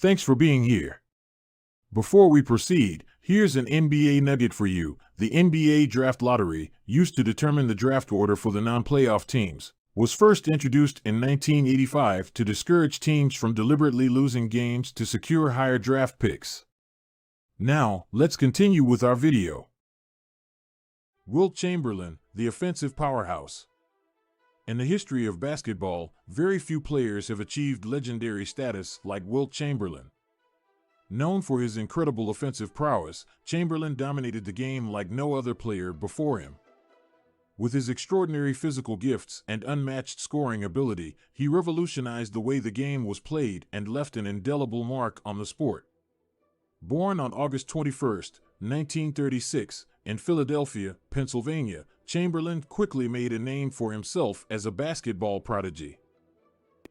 Thanks for being here. Before we proceed, here's an NBA nugget for you. The NBA Draft Lottery, used to determine the draft order for the non-playoff teams, was first introduced in 1985 to discourage teams from deliberately losing games to secure higher draft picks. Now, let's continue with our video. Wilt Chamberlain, the offensive powerhouse. In the history of basketball, very few players have achieved legendary status like Wilt Chamberlain. Known for his incredible offensive prowess, Chamberlain dominated the game like no other player before him. With his extraordinary physical gifts and unmatched scoring ability, he revolutionized the way the game was played and left an indelible mark on the sport. Born on August 21, 1936, in Philadelphia, Pennsylvania, Chamberlain quickly made a name for himself as a basketball prodigy.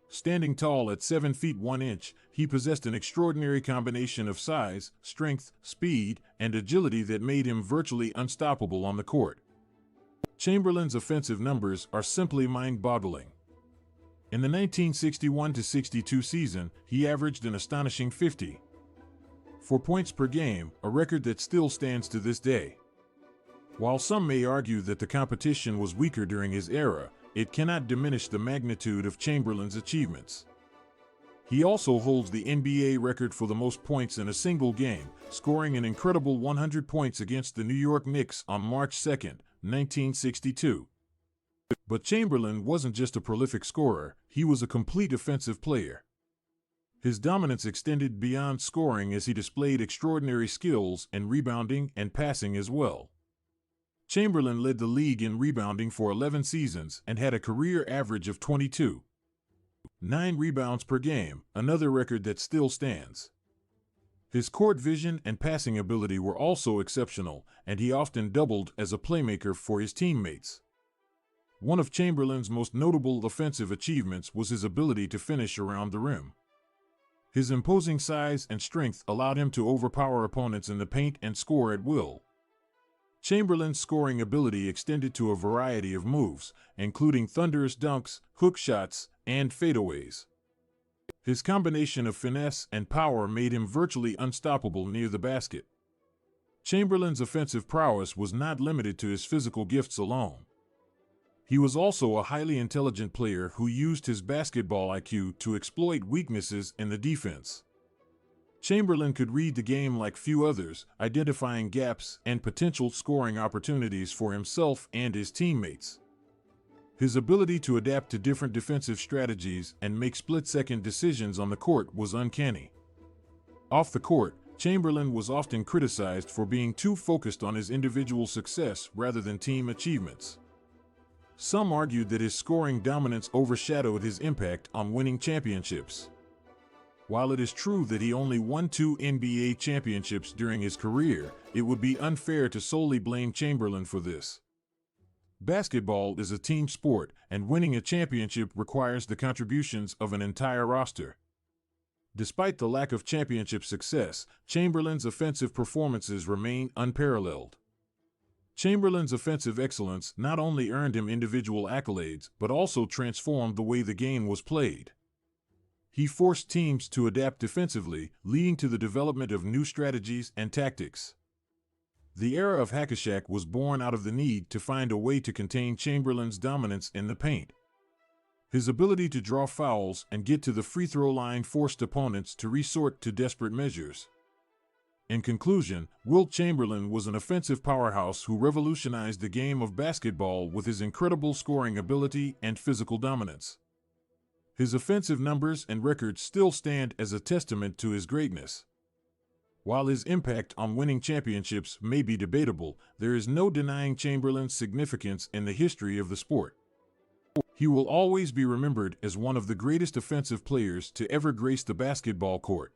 Standing tall at 7 feet 1 inch, he possessed an extraordinary combination of size, strength, speed, and agility that made him virtually unstoppable on the court. Chamberlain's offensive numbers are simply mind-boggling. In the 1961-62 season, he averaged an astonishing 50.4 points per game, a record that still stands to this day. While some may argue that the competition was weaker during his era, it cannot diminish the magnitude of Chamberlain's achievements. He also holds the NBA record for the most points in a single game, scoring an incredible 100 points against the New York Knicks on March 2, 1962. But Chamberlain wasn't just a prolific scorer, he was a complete offensive player. His dominance extended beyond scoring as he displayed extraordinary skills in rebounding and passing as well. Chamberlain led the league in rebounding for 11 seasons and had a career average of 22.9 rebounds per game, another record that still stands. His court vision and passing ability were also exceptional, and he often doubled as a playmaker for his teammates. One of Chamberlain's most notable offensive achievements was his ability to finish around the rim. His imposing size and strength allowed him to overpower opponents in the paint and score at will. Chamberlain's scoring ability extended to a variety of moves, including thunderous dunks, hook shots, and fadeaways. His combination of finesse and power made him virtually unstoppable near the basket. Chamberlain's offensive prowess was not limited to his physical gifts alone. He was also a highly intelligent player who used his basketball IQ to exploit weaknesses in the defense. Chamberlain could read the game like few others, identifying gaps and potential scoring opportunities for himself and his teammates. His ability to adapt to different defensive strategies and make split-second decisions on the court was uncanny. Off the court, Chamberlain was often criticized for being too focused on his individual success rather than team achievements. Some argued that his scoring dominance overshadowed his impact on winning championships. While it is true that he only won 2 NBA championships during his career, it would be unfair to solely blame Chamberlain for this. Basketball is a team sport, and winning a championship requires the contributions of an entire roster. Despite the lack of championship success, Chamberlain's offensive performances remain unparalleled. Chamberlain's offensive excellence not only earned him individual accolades, but also transformed the way the game was played. He forced teams to adapt defensively, leading to the development of new strategies and tactics. The era of Hack-a-Shaq was born out of the need to find a way to contain Chamberlain's dominance in the paint. His ability to draw fouls and get to the free throw line forced opponents to resort to desperate measures. In conclusion, Wilt Chamberlain was an offensive powerhouse who revolutionized the game of basketball with his incredible scoring ability and physical dominance. His offensive numbers and records still stand as a testament to his greatness. While his impact on winning championships may be debatable, there is no denying Chamberlain's significance in the history of the sport. He will always be remembered as one of the greatest offensive players to ever grace the basketball court.